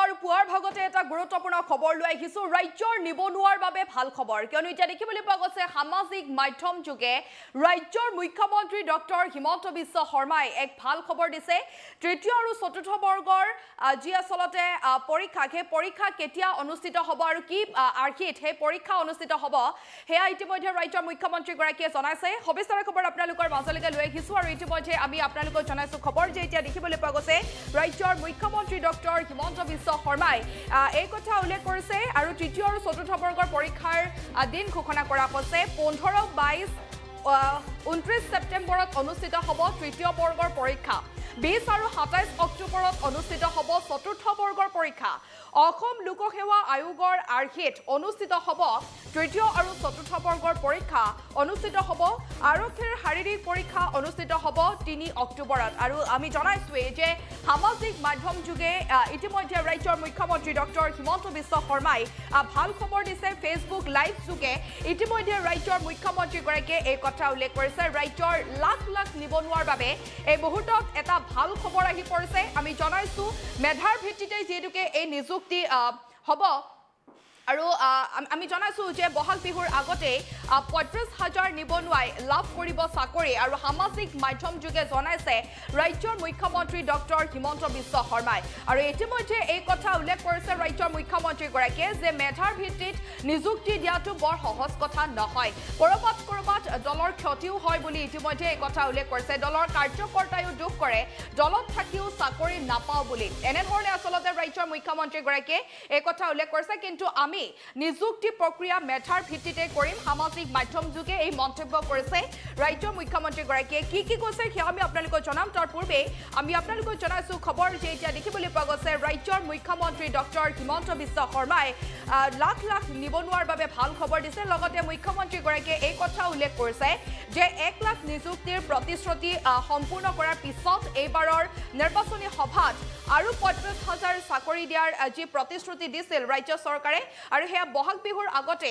আৰু পুৱাৰ ভাগতে এটা গুৰুত্বপূৰ্ণ খবৰ লৈ আহিছো ৰাজ্যৰ নিবনুৱাৰ বাবে ভাল খবৰ কিয়নো এতিয়া দেখিবলৈ পোৱা গৈছে সামাজিক মাধ্যম যোগে ৰাজ্যৰ মুখ্যমন্ত্ৰী ডক্টৰ হিমন্ত বিশ্ব শৰ্মাই এক ভাল খবৰ দিছে তৃতীয় আৰু চতুৰ্থ বৰ্গৰ যি আসলতে পৰীক্ষা কেতিয়া অনুষ্ঠিত হ'ব আৰু কি আৰ্হিত হে পৰীক্ষা অনুষ্ঠিত হ'ব হেয়া ইতিমধ্যে ৰাজ্যৰ মুখ্যমন্ত্ৰী গৰাকীয়ে জনাইছে সবিস্তাৰ খবৰ আপোনালোকৰ মাজলৈকে লৈ আহিছো আৰু ইতিমধ্যে আমি আপোনালোকক জনাইছো খবৰ যে এতিয়া দেখিবলৈ পোৱা গৈছে ৰাজ্যৰ মুখ্যমন্ত্ৰী ডক্টৰ হিমন্ত বিশ্ব শৰ্মাই এই কথা উল্লেখ কৰিছে আৰু তৃতীয় আৰু চতুৰ্থ বৰ্গৰ পৰীক্ষাৰ দিন ঘোষণা কৰা হৈছে 15-22-29 সেপ্টেম্বৰত অনুষ্ঠিত হ'ব তৃতীয় বৰ্গৰ পৰীক্ষা 20 আৰু 27 অক্টোবৰত অনুষ্ঠিত হ'ব চতুৰ্থ বৰ্গৰ পৰীক্ষা অসম লোকসেৱা আয়োগৰ আৰ্হিত অনুষ্ঠিত হ'ব তৃতীয় আৰু চতুৰ্থ বৰ্গৰ পৰীক্ষা অনুষ্ঠিত হ'ব আৰক্ষীৰ শাৰীৰিক পৰীক্ষা অনুষ্ঠিত হ'ব 3 অক্টোবৰত আৰু আমি জনাইছো যে সামাজিক মাধ্যম যোগে ইতিমধ্যে ৰাজ্যৰ মুখ্যমন্ত্ৰী ডক্টৰ হিমন্ত বিশ্ব শৰ্মাই ভাল খবৰ দিছে ফেচবুক লাইভ যোগে ইতিমধ্যে ৰাজ্যৰ মুখ্যমন্ত্ৰী গৰাকীয়ে এই কথা উল্লেখ কৰিছে ৰাজ্যৰ লাখ লাখ নিবনুৱাৰ বাবে এই মুহূৰ্তত এটা ভাল খবৰ আহি পৰিছে আমি জনাইছো মেধাৰ ভিত্তিতে যেতুকে এই নিযুক্তি হ'ব আৰু আমি জনাইছো যে বহাগ বিহুৰ আগতে ৩৫,০০০ নিবনুৱাই লাভ কৰিব চাকৰি আৰু সামাজিক মাধ্যম যোগে জনাইছে ৰাজ্যৰ মুখ্যমন্ত্ৰী ডক্টৰ হিমন্ত বিশ্ব শৰ্মাই আৰু ইতিমধ্যে এই কথা উল্লেখ কৰিছে ৰাজ্যৰ মুখ্যমন্ত্ৰী গৰাকীয়ে যে মেধাৰ ভিত্তিত নিযুক্তি দিয়াটো বৰ সহজ কথা নহয় কৰবাত দলৰ ক্ষতিও হয় বুলি ইতিমধ্যে এই কথা উল্লেখ কৰিছে দলৰ কাৰ্যকৰ্তায়ো দুখ কৰে দলত থাকিও চাকৰি নাপাও বুলি এনেধৰণে আসলতে ৰাজ্যৰ মুখ্যমন্ত্ৰী গৰাকীয়ে এই কথা উল্লেখ কৰিছে কিন্তু নিযুক্তি প্ৰক্ৰিয়া মেধাৰ ভিত্তিতে কৰিম সামাজিক মাধ্যম যোগে এই মন্তব্য কৰিছে ৰাজ্যৰ মুখ্যমন্ত্ৰী গৰাকীয়ে কি কৈছে সেয়া আমি আপোনালোকক জনাম তাৰ পূৰ্বে আমি আপোনালোকক জনাইছো খবৰ যে এতিয়া দেখিবলৈ পোৱা গৈছে ৰাজ্যৰ মুখ্যমন্ত্ৰী ডক্টৰ হিমন্ত বিশ্ব শৰ্মাই লাখ লাখ নিবনুৱাৰ বাবে ভাল খবৰ দিছে লগতে মুখ্যমন্ত্ৰী গৰাকীয়ে এই কথা উল্লেখ কৰিছে যে 1 লাখ নিযুক্তিৰ প্ৰতিশ্ৰুতি সম্পূৰ্ণ কৰাৰ পিছত এইবাৰৰ নিৰ্বাচনী সভাত আৰু ৩৫,০০০ চাকৰি দিয়াৰ যি প্ৰতিশ্ৰুতি দিছিল ৰাজ্য চৰকাৰে আৰু হেয়া বহাগ বিহুৰ আগতে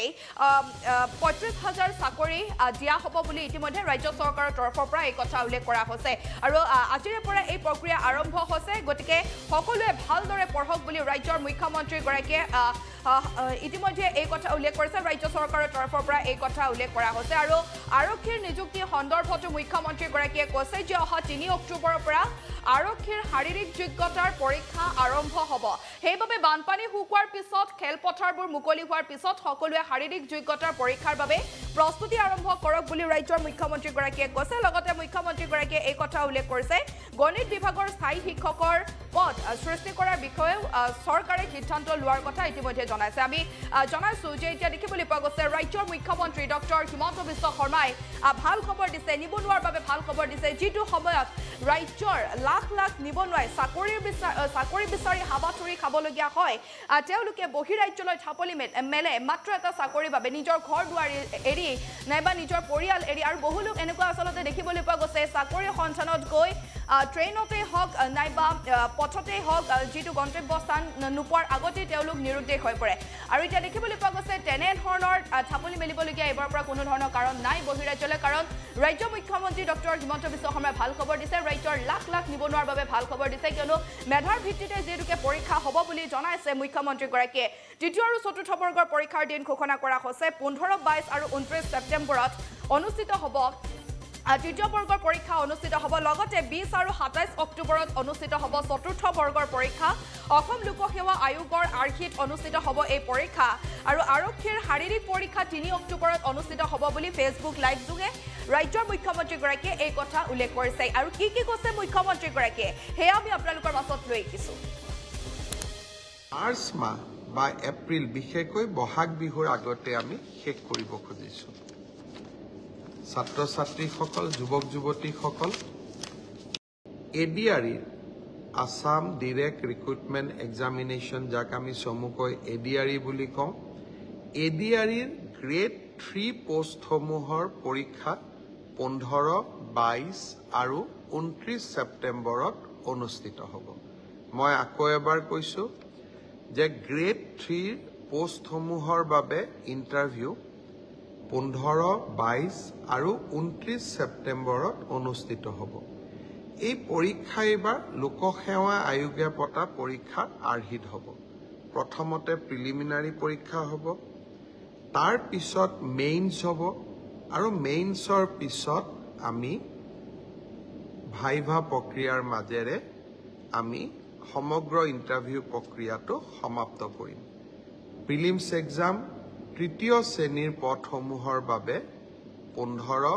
৩৫,০০০ চাকৰি দিয়া হ'ব বুলি ইতিমধ্যে ৰাজ্য চৰকাৰৰ তৰফৰ পৰা এই কথা উল্লেখ কৰা হৈছে আৰু আজিৰে পৰা এই প্ৰক্ৰিয়া আৰম্ভ হৈছে গতিকে সকলোৱে ভালদৰে পঢ়ক বুলি ৰাজ্যৰ মুখ্যমন্ত্ৰী গৰাকীয়ে ইতিমধ্যে এই কথা উল্লেখ কৰিছে ৰাজ্য চৰকাৰৰ তৰফৰ পৰা এই কথা উল্লেখ কৰা হৈছে আৰু আৰক্ষীৰ নিযুক্তি সন্দৰ্ভতো মুখ্যমন্ত্ৰী গৰাকীয়ে কৈছে যে অহা 3 অক্টোবৰৰ পৰা আৰক্ষীৰ শাৰীৰিক যোগ্যতাৰ পৰীক্ষা আৰম্ভ হ'ব সেইবাবে বানপানী শুকোৱাৰ পিছত খেলপথাৰবোৰ মুকলি হোৱাৰ পিছত সকলোৱে শাৰীৰিক যোগ্যতাৰ পৰীক্ষাৰ বাবে প্ৰস্তুতি আৰম্ভ কৰক বুলি ৰাজ্যৰ মুখ্যমন্ত্ৰী গৰাকীয়ে কৈছে লগতে মুখ্যমন্ত্ৰী গৰাকীয়ে এই কথা উল্লেখ কৰিছে গণিত বিভাগৰ স্থায়ী শিক্ষকৰ পদ সৃষ্টি কৰাৰ বিষয়ে চৰকাৰে সিদ্ধান্ত লোৱাৰ কথা ইতিমধ্যে জনাইছে আমি জনাইছো যে এতিয়া দেখিবলৈ পোৱা গৈছে ৰাজ্যৰ মুখ্যমন্ত্ৰী ডক্টৰ হিমন্ত বিশ্ব শৰ্মাই ভাল খবৰ দিছে নিবনুৱাৰ বাবে ভাল খবৰ দিছে যিটো সময়ত ৰাজ্যৰ লাখ লাখ নিবনুৱাই চাকৰি বিচাৰি হাবাথুৰি খাবলগীয়া হয় তেওঁলোকে বহিৰাজ্যলৈ ঢাপলি মেলে মাত্ৰ এটা চাকৰিৰ বাবে নিজৰ ঘৰ দুৱাৰ এৰি নাইবা নিজৰ পৰিয়াল এৰি আৰু বহু লোক এনেকুৱা আসলতে দেখিবলৈ পোৱা গৈছে চাকৰিৰ সন্ধানত গৈ ট্ৰেইনতে হওক নাইবা পথতে হওক যিটো গন্তব্যস্থান নোপোৱাৰ আগতে তেওঁলোক নিৰুদ্দেশ হৈ পৰে আৰু এতিয়া দেখিবলৈ পোৱা গৈছে তেনেধৰণৰ ঢাপলি মেলিবলগীয়া এইবাৰ পৰা কোনো ধৰণৰ কাৰণ নাই বহিৰাজ্যলৈ কাৰণ ৰাজ্য মুখ্যমন্ত্ৰী ডক্টৰ হিমন্ত বিশ্ব শৰ্মাই ভাল খবৰ দিছে ৰাজ্যৰ লাখ লাখ নিবনুৱাৰ বাবে ভাল খবৰ দিছে কিয়নো মেধাৰ ভিত্তিতে যেতুকে পৰীক্ষা হ'ব বুলি জনাইছে মুখ্যমন্ত্ৰী গৰাকীয়ে তৃতীয় আৰু চতুৰ্থ বৰ্গৰ পৰীক্ষাৰ দিন ঘোষণা কৰা হৈছে 15-22 আৰু 29 সেপ্টেম্বৰত অনুষ্ঠিত হ'ব তৃতীয় বৰ্গৰ পৰীক্ষা অনুষ্ঠিত হ'ব লগতে 20 আৰু 27 অক্টোবৰত অনুষ্ঠিত হ'ব চতুৰ্থ বৰ্গৰ পৰীক্ষা অসম লোকসেৱা আয়োগৰ আৰ্হিত অনুষ্ঠিত হ'ব এই পৰীক্ষা আৰু আৰক্ষীৰ শাৰীৰিক পৰীক্ষা 3 অক্টোবৰত অনুষ্ঠিত হ'ব বুলি ফেচবুক লাইভ যোগে ৰাজ্যৰ মুখ্যমন্ত্ৰী গৰাকীয়ে এই কথা উল্লেখ কৰিছে আৰু কি কৈছে মুখ্যমন্ত্ৰী গৰাকীয়ে হেয়া আমি আপোনালোকৰ মাজত লৈ আহিছো মাৰ্চ মাহ বা এপ্ৰিল বিশেষকৈ বহাগ বিহুৰ আগতে আমি শেষ কৰিব খুজিছো ছাত্ৰ ছাত্ৰীসকল যুৱক যুৱতীসকল ADRE Assam direct recruitment examination যাক আমি চমুকৈ এডিআৰই বুলি কওঁ এডিআৰইৰ গ্ৰেড 3 পোষ্টসমূহৰ পৰীক্ষা 15, 22 আৰু 29 সেপ্টেম্বৰত অনুষ্ঠিত হ'ব মই আকৌ এবাৰ কৈছো যে গ্ৰেড 3 পোষ্টসমূহৰ বাবে ইণ্টাৰভিউ 15, 22 আৰু 29 সেপ্টেম্বৰত অনুষ্ঠিত হ'ব এই পৰীক্ষা এইবাৰ লোকসেৱা আয়োগে পতা পৰীক্ষাৰ আৰ্হিত হ'ব প্ৰথমতে প্ৰিলিমিনাৰী পৰীক্ষা হ'ব তাৰ পিছত মেইনছ হ'ব আৰু মেইনছৰ পিছত আমি ভাইভা প্ৰক্ৰিয়াৰ মাজেৰে আমি সমগ্ৰ ইণ্টাৰভিউ প্ৰক্ৰিয়াটো সমাপ্ত কৰিম প্ৰিলিমছ এক্সাম তৃতীয় শ্ৰেণীৰ পদসমূহৰ বাবে 15,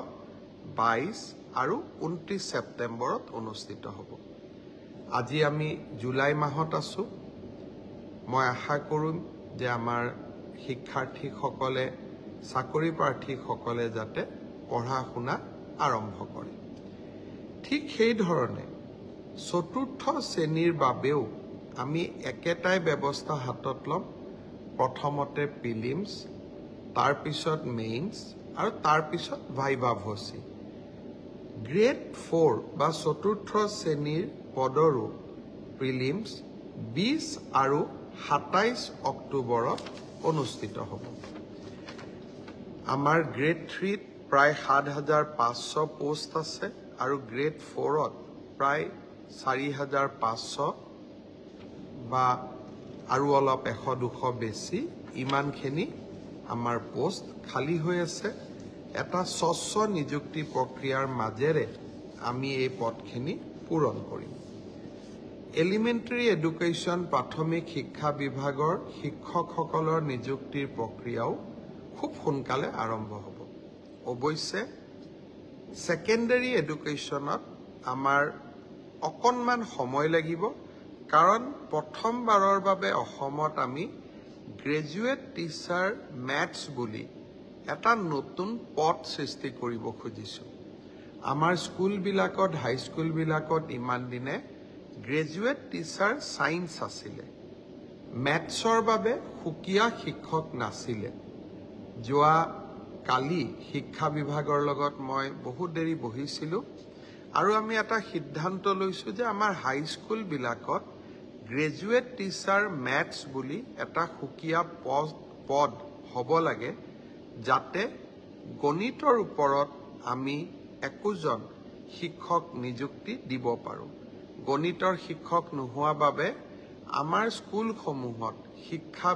22 আৰু 29 ছেপ্টেম্বৰত অনুষ্ঠিত হ'ব আজি আমি জুলাই মাহত আছো মই আশা কৰিম যে আমাৰ শিক্ষাৰ্থীসকলে চাকৰি প্ৰাৰ্থীসকলে যাতে পঢ়া শুনা আৰম্ভ কৰে ঠিক সেই ধৰণে চতুৰ্থ শ্ৰেণীৰ বাবেও আমি একেটাই ব্যৱস্থা হাতত ল'ম প্ৰথমতে প্ৰিলিমছ তাৰ পিছত মেইনছ আৰু তাৰ পিছত ভাইভা ভচি গ্ৰেড 4 বা চতুৰ্থ শ্ৰেণীৰ পদৰো প্ৰিলিমছ 20 আৰু 27 অক্টোবৰত অনুষ্ঠিত হ'ব আমাৰ গ্ৰেড 3 প্ৰায় 7500 পোষ্ট আছে আৰু গ্ৰেড 4ত প্ৰায় 4500 বা আৰু অলপ 100-200 বেছি ইমানখিনি আমাৰ পোষ্ট খালী হৈ আছে এটা স্বচ্ছ নিযুক্তি প্ৰক্ৰিয়াৰ মাজেৰে আমি এই পদখিনি পূৰণ কৰিম এলিমেণ্টাৰী এডুকেশ্যন প্ৰাথমিক শিক্ষা বিভাগৰ শিক্ষকসকলৰ নিযুক্তিৰ প্ৰক্ৰিয়াও খুব সোনকালে আৰম্ভ হ'ব অৱশ্যে ছেকেণ্ডাৰী এডুকেশ্যনত আমাৰ অকণমান সময় লাগিব কাৰণ প্ৰথমবাৰৰ বাবে অসমত আমি গ্ৰেজুৱেট টিচাৰ মেথছ বুলি এটা নতুন পদ সৃষ্টি কৰিব খুজিছোঁ আমাৰ স্কুলবিলাকত হাইস্কুলবিলাকত ইমান দিনে গ্ৰেজুৱেট টিচাৰ সায়েন্স আছিলে মেথছৰ বাবে সুকীয়া শিক্ষক নাছিলে যোৱা কালি শিক্ষা বিভাগৰ লগত মই বহুত দেৰি বহিছিলোঁ আৰু আমি এটা সিদ্ধান্ত লৈছোঁ যে আমাৰ হাইস্কুলবিলাকত গ্ৰেজুৱেট টিচাৰ মেথছ বুলি এটা সুকীয়া পদ হ'ব লাগে যাতে গণিতৰ ওপৰত আমি একোজন শিক্ষক নিযুক্তি দিব পাৰোঁ গণিতৰ শিক্ষক নোহোৱা বাবে আমাৰ স্কুলসমূহত শিক্ষা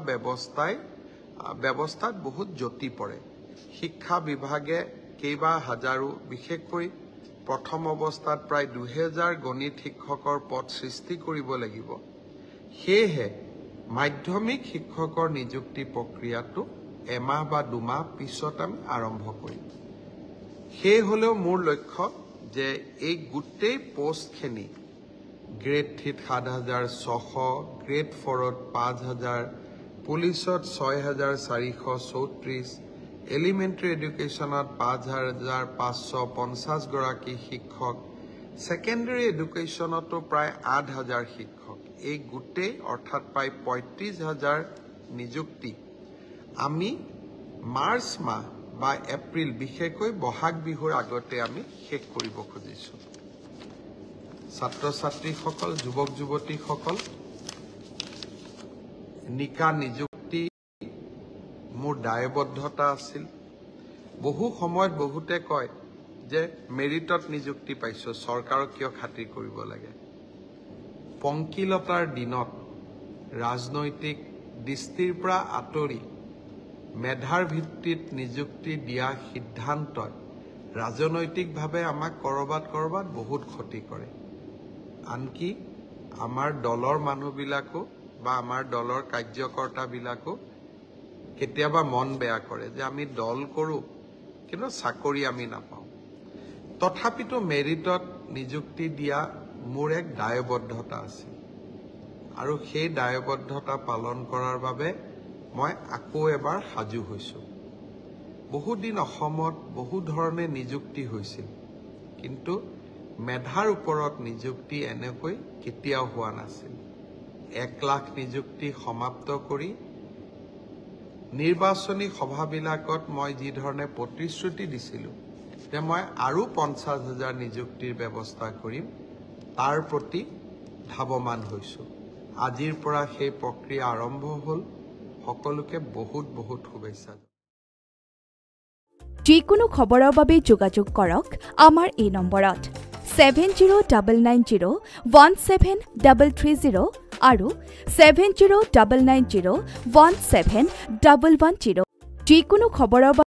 ব্যৱস্থাত বহুত জটি পৰে শিক্ষা বিভাগে কেইবা হাজাৰো বিশেষকৈ প্ৰথম অৱস্থাত প্ৰায় 2000 গণিত শিক্ষকৰ পদ সৃষ্টি কৰিব লাগিব সেয়েহে মাধ্যমিক শিক্ষকৰ নিযুক্তি প্ৰক্ৰিয়াটো এমাহ বা দুমাহ পিছত আমি আৰম্ভ কৰিম সেই হলেও মোৰ লক্ষ্য যে এই গোটেই পোষ্টখিনি গ্ৰেড 3 7600 গ্ৰেড 4ত 5000 পুলিচত 6434 এলিমেণ্টাৰী এডুকেশ্যনত 5550 গৰাকী শিক্ষক ছেকেণ্ডাৰী এডুকেশ্যনতো প্ৰায় 8000 শিক্ষক এই গোটেই অৰ্থাৎ প্ৰায় 35000 নিযুক্তি আমি মাৰ্চ মাহ বা এপ্ৰিল বিশেষকৈ বহাগ বিহুৰ আগতে আমি শেষ কৰিব খুজিছোঁ ছাত্ৰ ছাত্ৰীসকল যুৱক যুৱতীসকল নিকা নিযুক্তি মোৰ দায়বদ্ধতা আছিল বহু সময়ত বহুতে কয় যে মেৰিটত নিযুক্তি পাইছো চৰকাৰক কিয় খাতিৰ কৰিব লাগে পংকিলতাৰ দিনত ৰাজনৈতিক দৃষ্টিৰ পৰা আঁতৰি মেধাৰ ভিত্তিত নিযুক্তি দিয়া সিদ্ধান্তই ৰাজনৈতিকভাৱে আমাক কৰবাত বহুত ক্ষতি কৰে আনকি আমাৰ দলৰ মানুহবিলাকো বা আমাৰ দলৰ কাৰ্যকৰ্তাবিলাকো কেতিয়াবা মন বেয়া কৰে যে আমি দল কৰোঁ কিন্তু চাকৰি আমি নাপাওঁ তথাপিতো মেৰিটত নিযুক্তি দিয়া মোৰ এক দায়বদ্ধতা আছে আৰু সেই দায়বদ্ধতা পালন কৰাৰ বাবে মই আকৌ এবাৰ সাজু হৈছোঁ বহু দিন অসমত বহু ধৰণে নিযুক্তি হৈছিল কিন্তু মেধাৰ ওপৰত নিযুক্তি এনেকৈ কেতিয়াও হোৱা নাছিল 1 লাখ নিযুক্তি সমাপ্ত কৰি নিৰ্বাচনী সভাবিলাকত মই যি ধৰণে প্ৰতিশ্ৰুতি দিছিলোঁ যে মই আৰু 50000 নিযুক্তিৰ ব্যৱস্থা কৰিম তাৰ প্ৰতি ধাৱমান হৈছোঁ আজিৰ পৰা সেই প্ৰক্ৰিয়া আৰম্ভ হ'ল সকলোকে বহুত শুভেচ্ছা যিকোনো খবৰৰ বাবে যোগাযোগ কৰক আমাৰ এই নম্বৰত 7099017330 আৰু 7099017110 যিকোনো খবৰৰ